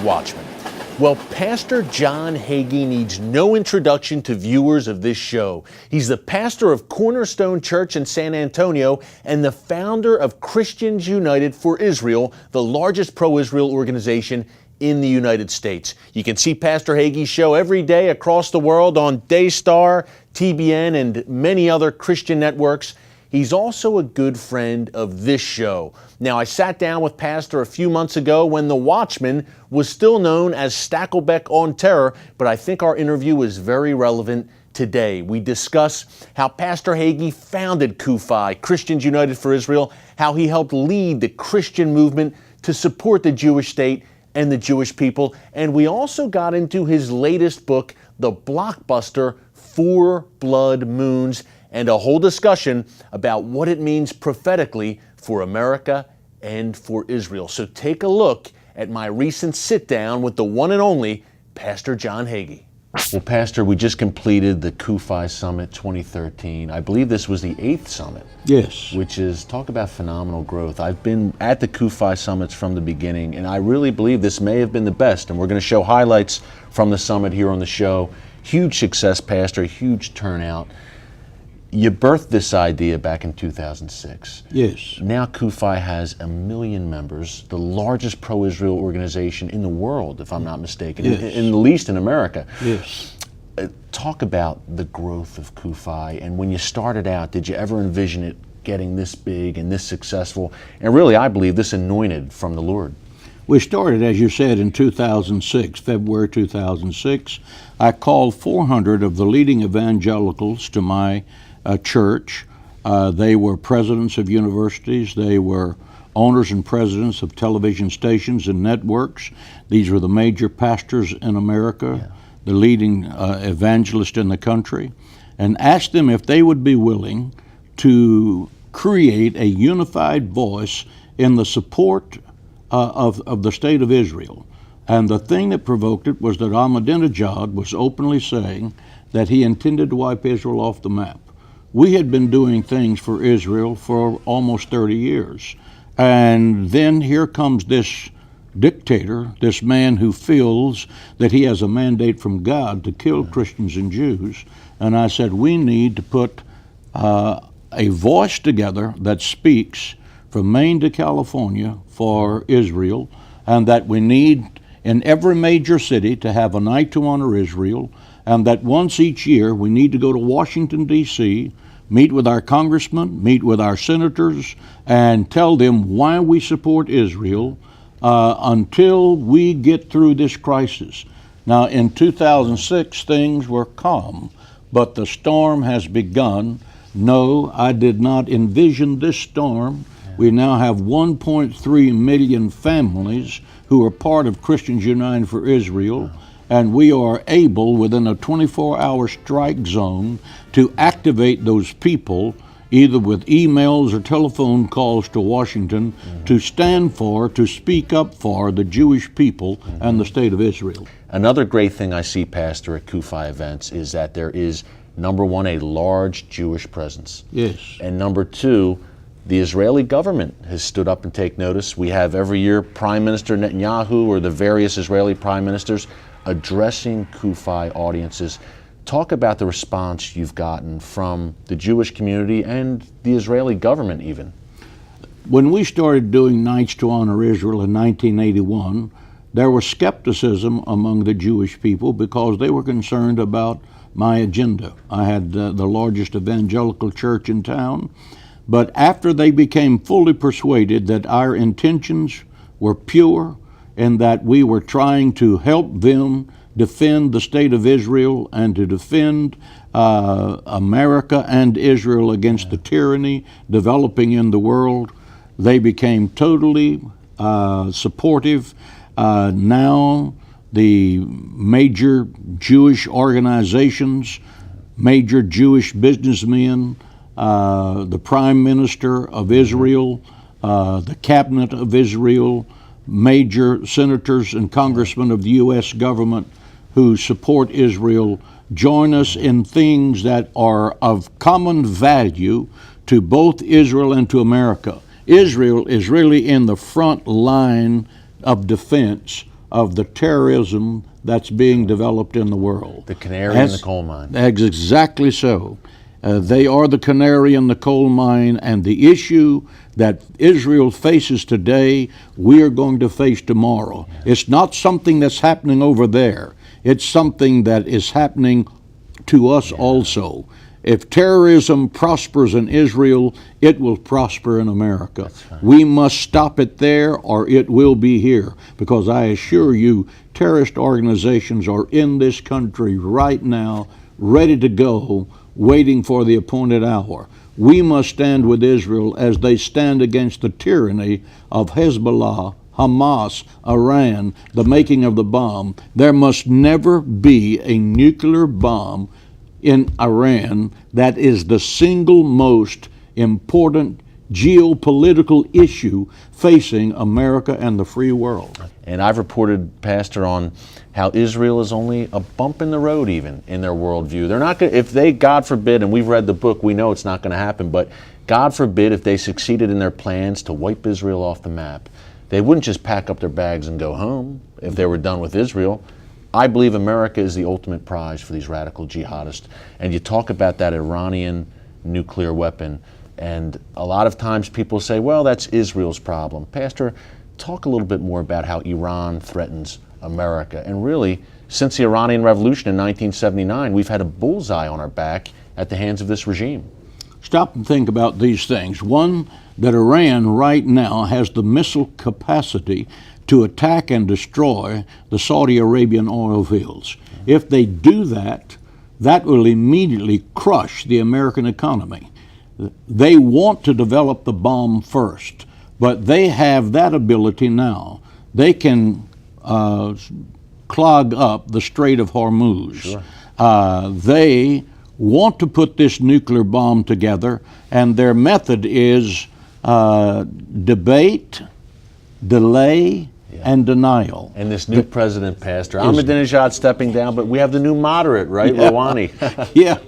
Watchman. Well, Pastor John Hagee needs no introduction to viewers of this show. He's the pastor of Cornerstone Church in San Antonio and the founder of Christians United for Israel, the largest pro-Israel organization in the United States. You can see Pastor Hagee's show every day across the world on Daystar, TBN, and many other Christian networks. He's also a good friend of this show. Now, I sat down with Pastor a few months ago when the Watchman was still known as Stakelbeck on Terror, but I think our interview is very relevant today. We discuss how Pastor Hagee founded CUFI, Christians United for Israel, how he helped lead the Christian movement to support the Jewish state and the Jewish people, and we also got into his latest book, the blockbuster Four Blood Moons, and a whole discussion about what it means prophetically for America and for Israel. So take a look at my recent sit-down with the one and only Pastor John Hagee. Well, Pastor, we just completed the CUFI Summit 2013. I believe this was the 8th summit. Yes. Which is, talk about phenomenal growth. I've been at the CUFI summits from the beginning, and I really believe this may have been the best, and we're going to show highlights from the summit here on the show. Huge success, Pastor, huge turnout. You birthed this idea back in 2006. Yes. Now CUFI has 1 million members, the largest pro-Israel organization in the world, if I'm not mistaken, yes. in the least in America. Yes. Talk about the growth of CUFI, and when you started out, did you ever envision it getting this big and this successful? And really, I believe this anointed from the Lord. We started, as you said, in 2006, February 2006. I called 400 of the leading evangelicals to my church. They were presidents of universities. They were owners and presidents of television stations and networks. These were the major pastors in America, the leading evangelists in the country, and asked them if they would be willing to create a unified voice in the support of the state of Israel. And the thing that provoked it was that Ahmadinejad was openly saying that he intended to wipe Israel off the map. We had been doing things for Israel for almost 30 years. And then here comes this dictator, this man who feels that he has a mandate from God to kill Christians and Jews. And I said, we need to put a voice together that speaks from Maine to California for Israel, and that we need in every major city to have a night to honor Israel, and that once each year we need to go to Washington, D.C., meet with our congressmen, meet with our senators, and tell them why we support Israel until we get through this crisis. Now, in 2006, things were calm, but the storm has begun. No, I did not envision this storm. We now have 1.3 million families who are part of Christians United for Israel, and we are able, within a 24-hour strike zone, to activate those people, either with emails or telephone calls to Washington, to stand for, to speak up for the Jewish people and the state of Israel. Another great thing I see, Pastor, at CUFI events is that there is, number one, a large Jewish presence. Yes. And number two, the Israeli government has stood up and taken notice. We have every year Prime Minister Netanyahu or the various Israeli prime ministers addressing CUFI audiences. Talk about the response you've gotten from the Jewish community and the Israeli government even. When we started doing Nights to Honor Israel in 1981, there was skepticism among the Jewish people because they were concerned about my agenda. I had the largest evangelical church in town. But after they became fully persuaded that our intentions were pure and that we were trying to help them defend the state of Israel and to defend America and Israel against the tyranny developing in the world, they became totally supportive. Now the major Jewish organizations, major Jewish businessmen, the Prime Minister of Israel, the Cabinet of Israel, major senators and congressmen of the U.S. government who support Israel join us in things that are of common value to both Israel and to America. Israel is really in the front line of defense of the terrorism that's being developed in the world. The canary in the coal mine. Exactly so. They are the canary in the coal mine, and the issue that Israel faces today, we are going to face tomorrow. It's not something that's happening over there. It's something that is happening to us also. If terrorism prospers in Israel, it will prosper in America. We must stop it there or it will be here, because I assure you, terrorist organizations are in this country right now, ready to go, waiting for the appointed hour. We must stand with Israel as they stand against the tyranny of Hezbollah, Hamas, Iran, the making of the bomb. There must never be a nuclear bomb in Iran. That is the single most important geopolitical issue facing America and the free world. And I've reported, Pastor, on how Israel is only a bump in the road even in their worldview. They're not going to, if they, God forbid, and we've read the book, we know it's not going to happen, but God forbid if they succeeded in their plans to wipe Israel off the map, they wouldn't just pack up their bags and go home if they were done with Israel. I believe America is the ultimate prize for these radical jihadists. And you talk about that Iranian nuclear weapon, and a lot of times people say, well, that's Israel's problem. Pastor, talk a little bit more about how Iran threatens America. And really, since the Iranian Revolution in 1979, we've had a bullseye on our back at the hands of this regime. Stop and think about these things. One, that Iran right now has the missile capacity to attack and destroy the Saudi Arabian oil fields. If they do that, that will immediately crush the American economy. They want to develop the bomb first, but they have that ability now. They can clog up the Strait of Hormuz. Sure. They want to put this nuclear bomb together, and their method is debate, delay, and denial. And this new president, Pastor, Ahmadinejad stepping down, but we have the new moderate, right, Rouhani? Yeah.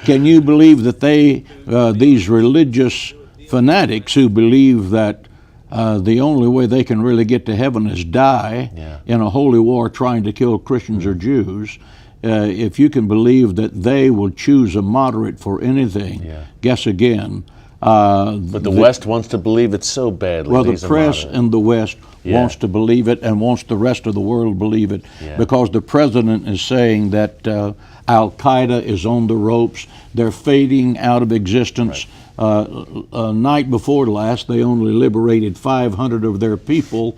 Can you believe that these religious fanatics who believe that the only way they can really get to heaven is die in a holy war trying to kill Christians or Jews, if you can believe that they will choose a moderate for anything, guess again. But the West wants to believe it so badly. Well, the press in the West wants to believe it and wants the rest of the world to believe it because the president is saying that Al-Qaeda is on the ropes. They're fading out of existence. Night before last, they only liberated 500 of their people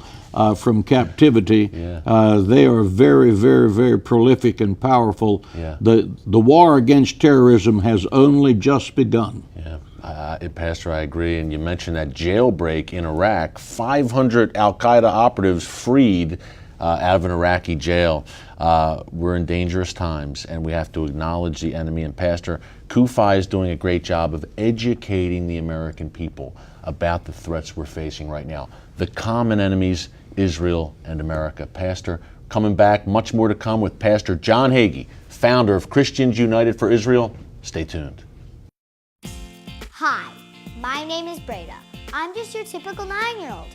from captivity. They are very, very, very prolific and powerful. The war against terrorism has only just begun. Pastor, I agree. And you mentioned that jailbreak in Iraq, 500 Al-Qaeda operatives freed out of an Iraqi jail. We're in dangerous times, and we have to acknowledge the enemy. And Pastor, CUFI is doing a great job of educating the American people about the threats we're facing right now. The common enemies, Israel and America. Pastor, coming back, much more to come with Pastor John Hagee, founder of Christians United for Israel. Stay tuned. Hi, my name is Breda. I'm just your typical 9-year-old.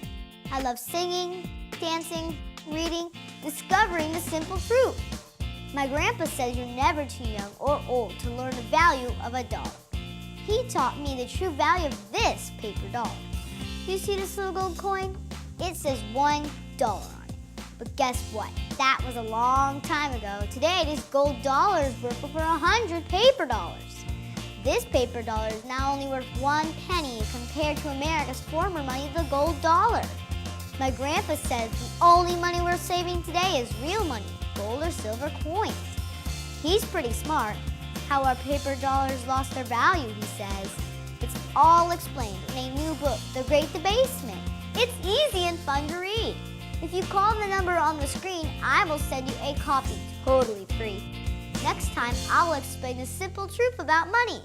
I love singing, dancing, reading, discovering the simple truth. My grandpa says you're never too young or old to learn the value of a dollar. He taught me the true value of this paper dollar. You see this little gold coin? It says $1 on it. But guess what? That was a long time ago. Today, this gold dollar is worth over 100 paper dollars. This paper dollar is now only worth 1 penny compared to America's former money, the gold dollar. My grandpa says the only money worth saving today is real money, gold or silver coins. He's pretty smart. How our paper dollars lost their value, he says. It's all explained in a new book, The Great Debasement. It's easy and fun to read. If you call the number on the screen, I will send you a copy totally free. Next time, I will explain the simple truth about money.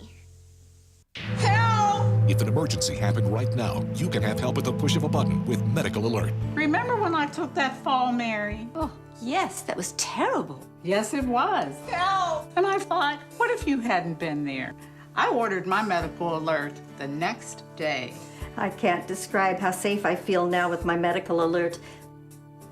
Help! If an emergency happened right now, you can have help at the push of a button with Medical Alert. Remember when I took that fall, Mary? Oh, yes, that was terrible. Yes, it was. Help! And I thought, what if you hadn't been there? I ordered my Medical Alert the next day. I can't describe how safe I feel now with my Medical Alert.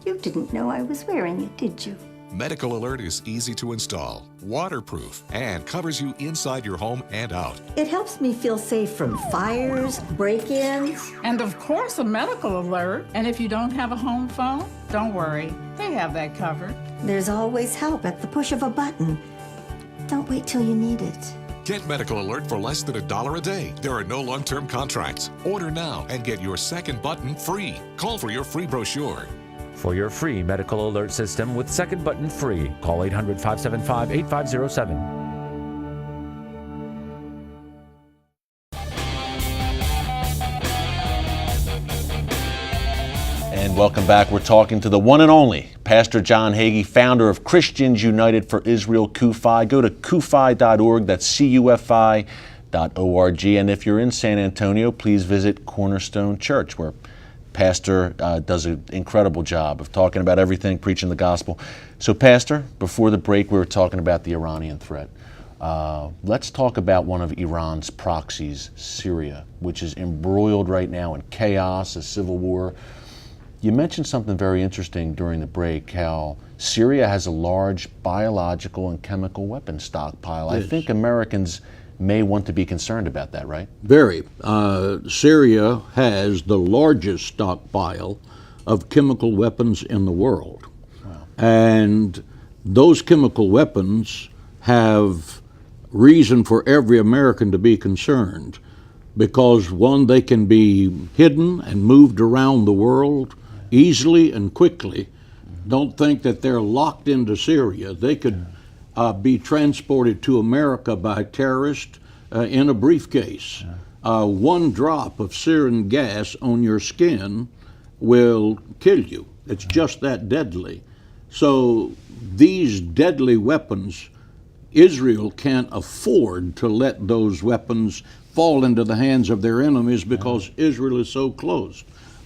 You didn't know I was wearing it, did you? Medical Alert is easy to install, waterproof, and covers you inside your home and out. It helps me feel safe from fires, break-ins. And of course, a medical alert. And if you don't have a home phone, don't worry. They have that covered. There's always help at the push of a button. Don't wait till you need it. Get Medical Alert for less than $1 a day. There are no long-term contracts. Order now and get your second button free. Call for your free brochure. For your free medical alert system with second button free, call 800-575-8507. And welcome back. We're talking to the one and only Pastor John Hagee, founder of Christians United for Israel, CUFI. Go to CUFI.org. That's CUFI.org. And if you're in San Antonio, please visit Cornerstone Church, where Pastor does an incredible job of talking about everything, preaching the gospel. So, Pastor, before the break, we were talking about the Iranian threat. Let's talk about one of Iran's proxies, Syria, which is embroiled right now in chaos, a civil war. You mentioned something very interesting during the break, how Syria has a large biological and chemical weapon stockpile. Yes. I think Americans may want to be concerned about that, right? Very. Syria has the largest stockpile of chemical weapons in the world. Wow. And those chemical weapons have reason for every American to be concerned because, one, they can be hidden and moved around the world easily and quickly. Don't think that they're locked into Syria. They could be transported to America by terrorists in a briefcase. One drop of sarin gas on your skin will kill you. It's just that deadly. So these deadly weapons, Israel can't afford to let those weapons fall into the hands of their enemies because Israel is so close.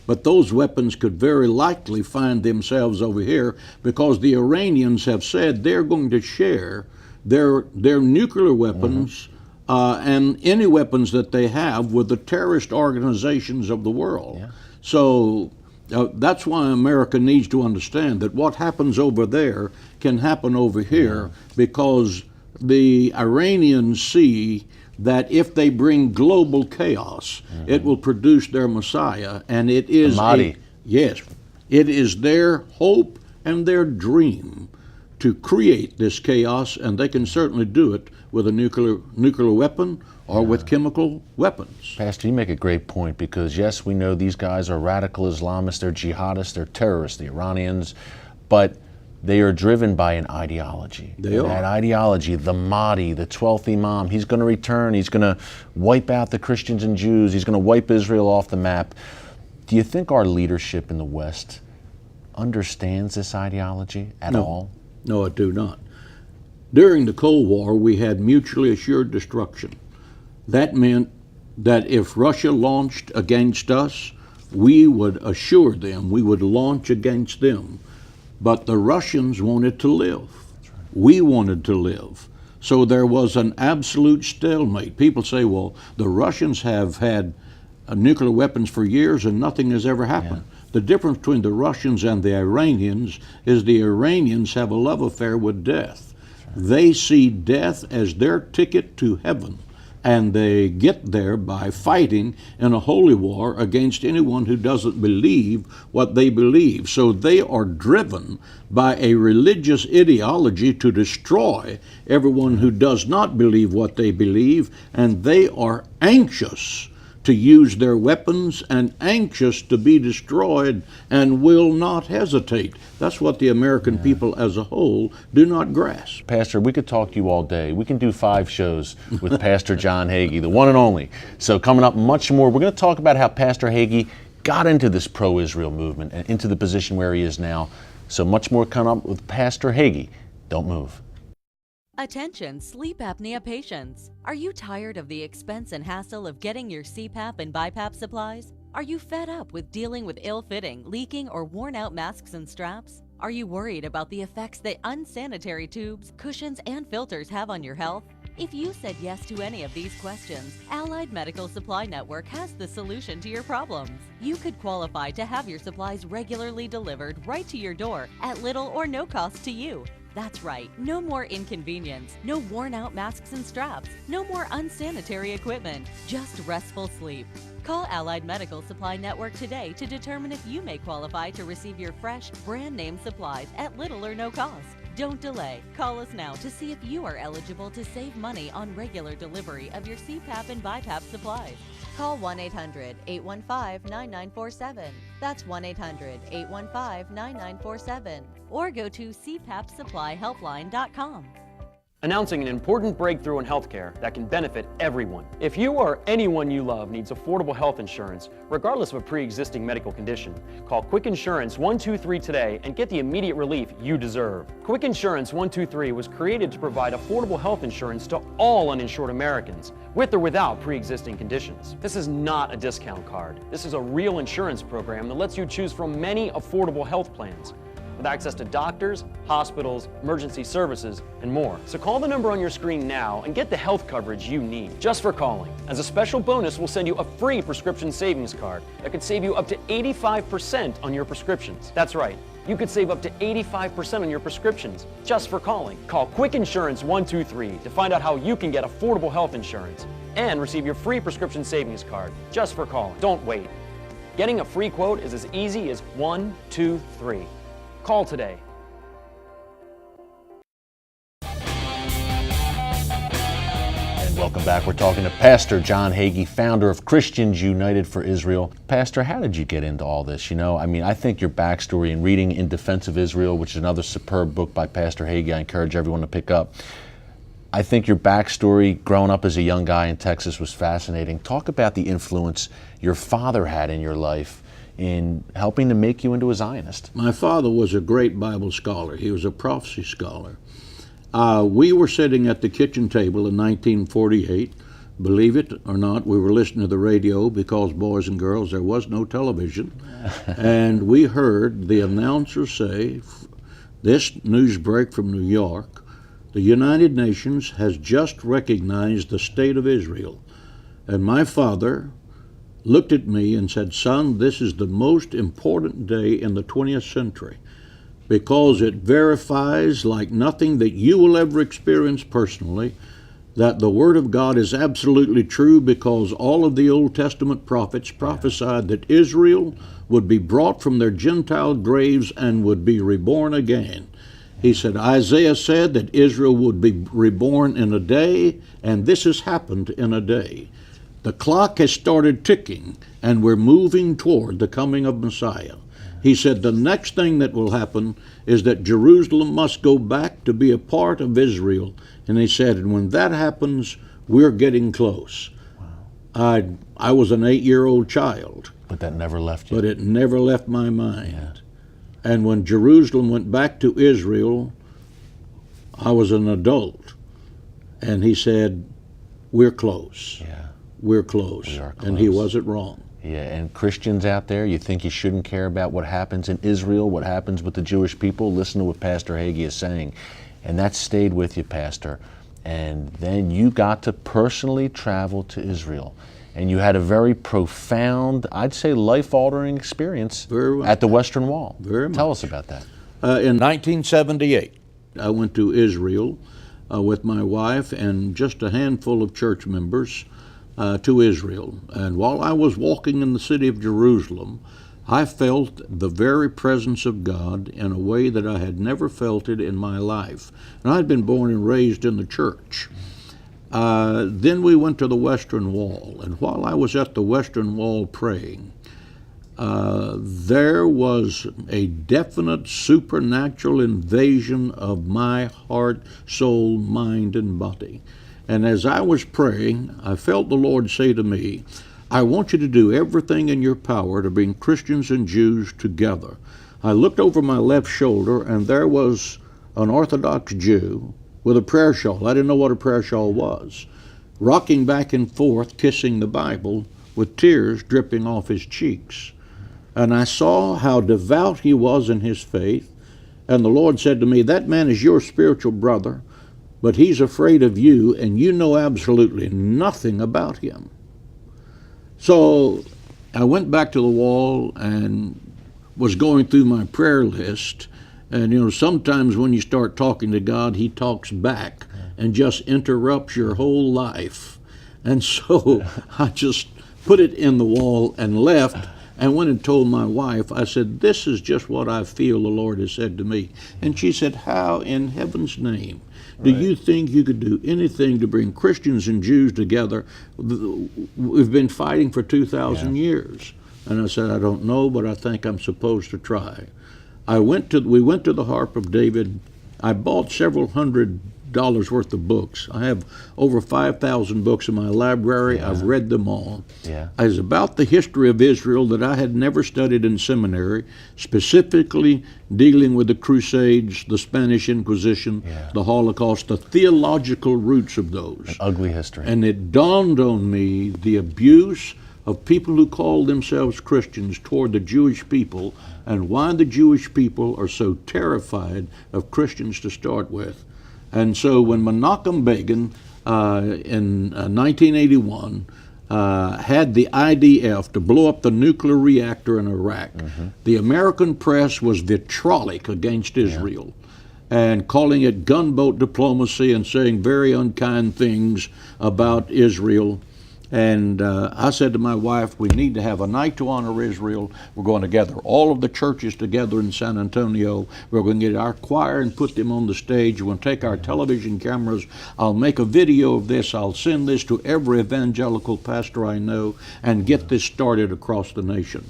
But those weapons could very likely find themselves over here because the Iranians have said they're going to share their nuclear weapons and any weapons that they have with the terrorist organizations of the world. Yeah. So that's why America needs to understand that what happens over there can happen over here because the Iranians see that if they bring global chaos, it will produce their Messiah, and it is it is their hope and their dream to create this chaos, and they can certainly do it with a nuclear weapon or with chemical weapons. Pastor, you make a great point because yes, we know these guys are radical Islamists, they're jihadists, they're terrorists, the Iranians, but they are driven by an ideology. That ideology, the Mahdi, the 12th Imam, he's going to return, he's going to wipe out the Christians and Jews, he's going to wipe Israel off the map. Do you think our leadership in the West understands this ideology at all? No, I do not. During the Cold War, we had mutually assured destruction. That meant that if Russia launched against us, we would assure them, we would launch against them. But the Russians wanted to live. We wanted to live. So there was an absolute stalemate. People say, well, the Russians have had nuclear weapons for years and nothing has ever happened. Yeah. The difference between the Russians and the Iranians is the Iranians have a love affair with death. They see death as their ticket to heaven. And they get there by fighting in a holy war against anyone who doesn't believe what they believe. So they are driven by a religious ideology to destroy everyone who does not believe what they believe, and they are anxious to use their weapons and anxious to be destroyed and will not hesitate. That's what the American people as a whole do not grasp. Pastor, we could talk to you all day. We can do 5 shows with Pastor John Hagee, the one and only. So coming up much more, we're going to talk about how Pastor Hagee got into this pro-Israel movement and into the position where he is now. So much more coming up with Pastor Hagee. Don't move. Attention sleep apnea patients. Are you tired of the expense and hassle of getting your CPAP and BiPAP supplies? Are you fed up with dealing with ill-fitting, leaking, or worn-out masks and straps? Are you worried about the effects that unsanitary tubes, cushions, and filters have on your health? If you said yes to any of these questions, Allied Medical Supply Network has the solution to your problems. You could qualify to have your supplies regularly delivered right to your door at little or no cost to you. That's right, no more inconvenience, no worn out masks and straps, no more unsanitary equipment, just restful sleep. Call Allied Medical Supply Network today to determine if you may qualify to receive your fresh, brand name supplies at little or no cost. Don't delay. Call us now to see if you are eligible to save money on regular delivery of your CPAP and BiPAP supplies. Call 1-800-815-9947. That's 1-800-815-9947. Or go to cpapsupplyhelpline.com. Announcing an important breakthrough in healthcare that can benefit everyone. If you or anyone you love needs affordable health insurance, regardless of a pre-existing medical condition, call Quick Insurance 123 today and get the immediate relief you deserve. Quick Insurance 123 was created to provide affordable health insurance to all uninsured Americans, with or without pre-existing conditions. This is not a discount card. This is a real insurance program that lets you choose from many affordable health plans, with access to doctors, hospitals, emergency services, and more. So call the number on your screen now and get the health coverage you need just for calling. As a special bonus, we'll send you a free prescription savings card that could save you up to 85% on your prescriptions. That's right, you could save up to 85% on your prescriptions just for calling. Call Quick Insurance 123 to find out how you can get affordable health insurance and receive your free prescription savings card just for calling. Don't wait. Getting a free quote is as easy as 1, 2, 3. Call today. And welcome back. We're talking to Pastor John Hagee, founder of Christians United for Israel. Pastor, how did you get into all this? You know, I mean, I think your backstory and reading In Defense of Israel, which is another superb book by Pastor Hagee, I encourage everyone to pick up. I think your backstory growing up as a young guy in Texas was fascinating. Talk about the influence your father had in your life in helping to make you into a Zionist. My father was a great Bible scholar. He was a prophecy scholar. We were sitting at the kitchen table in 1948. Believe it or not, we were listening to the radio because, boys and girls, there was no television. And we heard the announcer say, this news break from New York, the United Nations has just recognized the state of Israel. And my father looked at me and said, son, this is the most important day in the 20th century because it verifies, like nothing that you will ever experience personally, that the Word of God is absolutely true, because all of the Old Testament prophets prophesied that Israel would be brought from their Gentile graves and would be reborn again. He said, Isaiah said that Israel would be reborn in a day, and this has happened in a day. The clock has started ticking, and we're moving toward the coming of Messiah. He said the next thing that will happen is that Jerusalem must go back to be a part of Israel. And he said, and when that happens, we're getting close. Wow. I was an 8-year-old child. But that never left you. But it never left my mind. Yeah. And when Jerusalem went back to Israel, I was an adult. And he said, we're close. Yeah. We're close. We are close. And he wasn't wrong. Yeah, and Christians out there, you think you shouldn't care about what happens in Israel, what happens with the Jewish people? Listen to what Pastor Hagee is saying. And that stayed with you, Pastor. And then you got to personally travel to Israel. And you had a very profound, I'd say life-altering experience at the Western Wall. Tell us about that. In 1978, I went to Israel with my wife and just a handful of church members to Israel. And while I was walking in the city of Jerusalem, I felt the very presence of God in a way that I had never felt it in my life. And I'd been born and raised in the church. Then we went to the Western Wall, and while I was at the Western Wall praying, there was a definite supernatural invasion of my heart, soul, mind, and body. And as I was praying, I felt the Lord say to me, I want you to do everything in your power to bring Christians and Jews together. I looked over my left shoulder, and there was an Orthodox Jew with a prayer shawl. I didn't know what a prayer shawl was, rocking back and forth, kissing the Bible with tears dripping off his cheeks. And I saw how devout he was in his faith, and the Lord said to me, that man is your spiritual brother. but he's afraid of you, and you know absolutely nothing about him. So I went back to the wall and was going through my prayer list. And, you know, sometimes when you start talking to God, he talks back and just interrupts your whole life. And so I just put it in the wall and left and went and told my wife. I said, this is just what I feel the Lord has said to me. And she said, how in heaven's name do you think you could do anything to bring Christians and Jews together? We've been fighting for 2,000 years. And I said, I don't know, but I think I'm supposed to try. We went to the Harp of David. I bought several $100s worth of books. I have over 5,000 books in my library. I've read them all. It was about the history of Israel that I had never studied in seminary, specifically dealing with the Crusades, the Spanish Inquisition, the Holocaust, the theological roots of those. An ugly history. And it dawned on me the abuse of people who call themselves Christians toward the Jewish people, and why the Jewish people are so terrified of Christians to start with. And so when Menachem Begin in 1981 had the IDF to blow up the nuclear reactor in Iraq, the American press was vitriolic against Israel and calling it gunboat diplomacy and saying very unkind things about Israel. And I said to my wife, we need to have a night to honor Israel. We're going to gather all of the churches together in San Antonio. We're going to get our choir and put them on the stage. We're going to take our television cameras. I'll make a video of this. I'll send this to every evangelical pastor I know and get this started across the nation.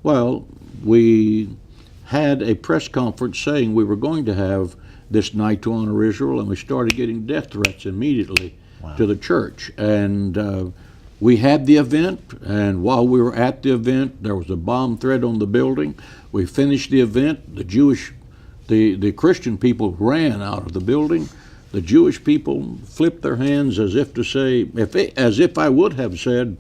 Well, we had a press conference saying we were going to have this night to honor Israel, and we started getting death threats immediately to the church. And we had the event, and while we were at the event, there was a bomb threat on the building. We finished the event. The Christian people ran out of the building. The Jewish people flipped their hands as if to say, as if I would have said,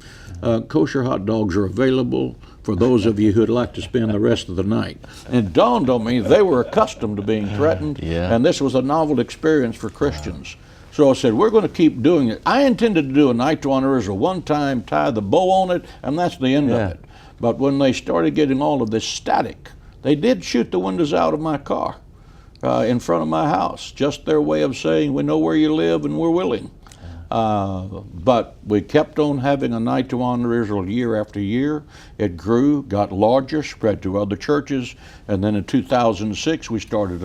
kosher hot dogs are available for those of you who'd like to spend the rest of the night. And it dawned on me they were accustomed to being threatened, and this was a novel experience for Christians. So I said, we're going to keep doing it. I intended to do a night to honor Israel one time, tie the bow on it, and that's the end of it. But when they started getting all of this static, they did shoot the windows out of my car in front of my house. Just their way of saying, we know where you live and we're willing. But we kept on having a night to honor Israel year after year. It grew, got larger, spread to other churches, and then in 2006 we started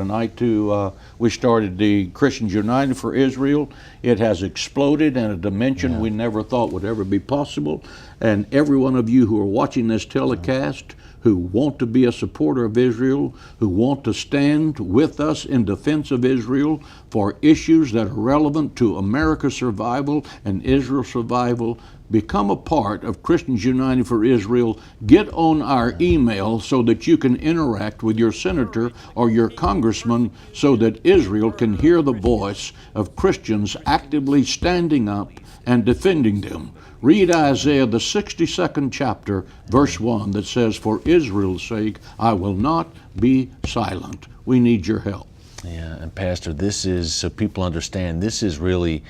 we started the Christians United for Israel. It has exploded in a dimension we never thought would ever be possible. And every one of you who are watching this telecast, who want to be a supporter of Israel, who want to stand with us in defense of Israel for issues that are relevant to America's survival and Israel's survival, become a part of Christians United for Israel. Get on our email so that you can interact with your senator or your congressman so that Israel can hear the voice of Christians actively standing up and defending them. Read Isaiah, the 62nd chapter, verse 1, that says, for Israel's sake, I will not be silent. We need your help. Yeah, and Pastor, this is, so people understand, this is really,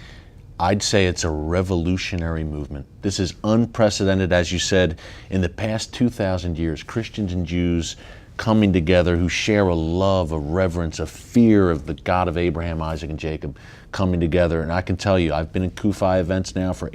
I'd say it's a revolutionary movement. This is unprecedented, as you said, in the past 2,000 years, Christians and Jews coming together who share a love, a reverence, a fear of the God of Abraham, Isaac, and Jacob coming together. And I can tell you, I've been in CUFI events now for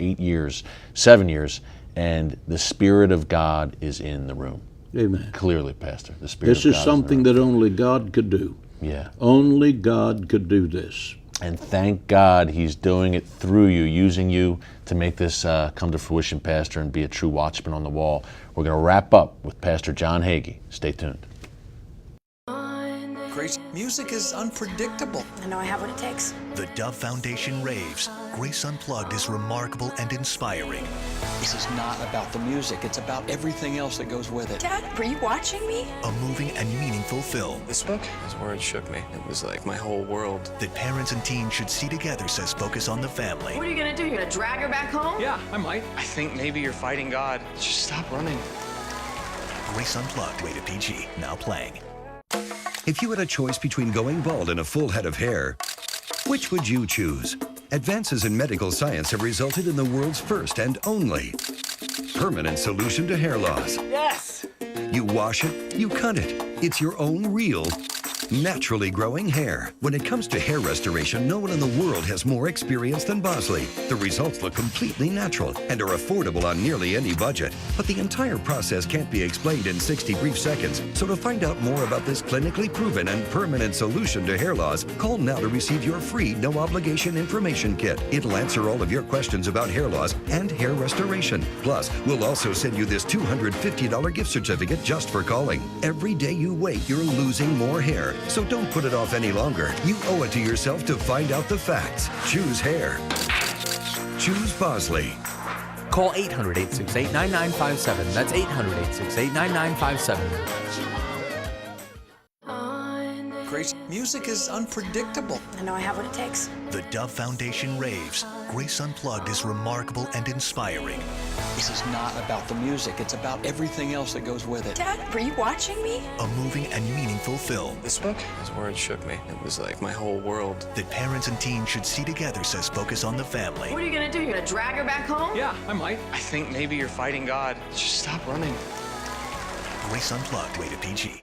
7 years, and the Spirit of God is in the room. Amen. Clearly, Pastor, the Spirit of God. This is something that only God could do. Yeah. Only God could do this. And thank God He's doing it through you, using you to make this come to fruition, Pastor, and be a true watchman on the wall. We're going to wrap up with Pastor John Hagee. Stay tuned. Grace, music is unpredictable. I know I have what it takes. The Dove Foundation raves. Grace Unplugged is remarkable and inspiring. This is not about the music. It's about everything else that goes with it. Dad, were you watching me? A moving and meaningful film. This book is where it shook me. It was like my whole world. That parents and teens should see together, says Focus on the Family. What are you gonna do? You're gonna drag her back home? Yeah, I might. I think maybe you're fighting God. Just stop running. Grace Unplugged, rated PG, now playing. If you had a choice between going bald and a full head of hair, Which would you choose? Advances in medical science have resulted in the world's first and only permanent solution to hair loss. Yes! You wash it, you cut it. It's your own real, naturally growing hair. When it comes to hair restoration, no one in the world has more experience than Bosley. The results look completely natural and are affordable on nearly any budget. But the entire process can't be explained in 60 brief seconds. So to find out more about this clinically proven and permanent solution to hair loss, call now to receive your free no-obligation information kit. It'll answer all of your questions about hair loss and hair restoration. Plus, we'll also send you this $250 gift certificate just for calling. Every day you wait, you're losing more hair. So don't put it off any longer. You owe it to yourself to find out the facts. Choose hair. Choose Bosley. Call 800-868-9957. That's 800-868-9957. Grace, music is unpredictable. I know I have what it takes. The Dove Foundation raves. Grace Unplugged is remarkable and inspiring. This is not about the music. It's about everything else that goes with it. Dad, were you watching me? A moving and meaningful film. This book, his words shook me. It was like my whole world. That parents and teens should see together, says Focus on the Family. What are you gonna do? You're gonna drag her back home? Yeah, I might. I think maybe you're fighting God. Just stop running. Grace Unplugged, rated PG.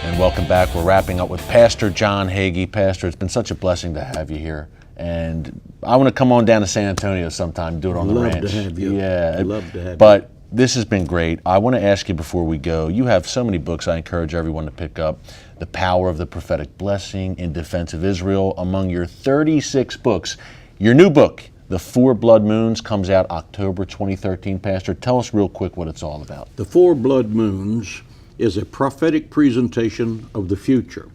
And welcome back. We're wrapping up with Pastor John Hagee. Pastor, it's been such a blessing to have you here. And I want to come on down to San Antonio sometime, do it on the ranch. Love to have you. Yeah. I'd love to have you. But this has been great. I want to ask you before we go, you have so many books I encourage everyone to pick up. The Power of the Prophetic Blessing, In Defense of Israel. Among your 36 books, your new book, The Four Blood Moons, comes out October 2013. Pastor, tell us real quick what it's all about. The Four Blood Moons is a prophetic presentation of the future.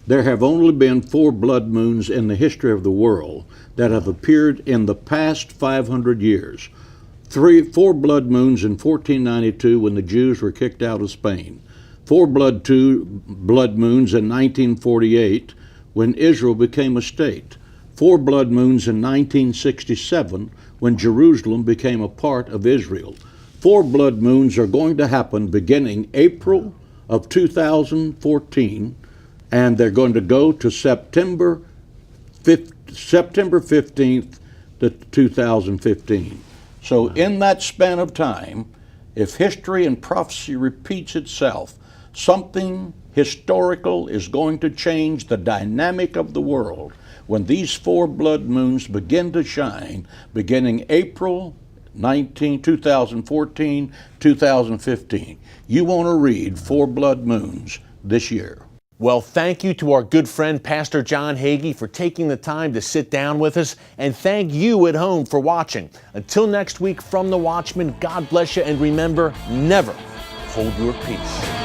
There have only been 4 blood moons in the history of the world that have appeared in the past 500 years. 4 blood moons in 1492 when the Jews were kicked out of Spain. 4 blood moons in 1948 when Israel became a state. 4 blood moons in 1967 when Jerusalem became a part of Israel. 4 blood moons are going to happen beginning April of 2014, and they're going to go to September 15th to 2015. So in that span of time, if history and prophecy repeats itself, something historical is going to change the dynamic of the world when these 4 blood moons begin to shine, beginning April 2014, 2015. You want to read 4 blood moons this year. Well, thank you to our good friend, Pastor John Hagee, for taking the time to sit down with us, and thank you at home for watching. Until next week from the Watchman, God bless you, and remember, never hold your peace.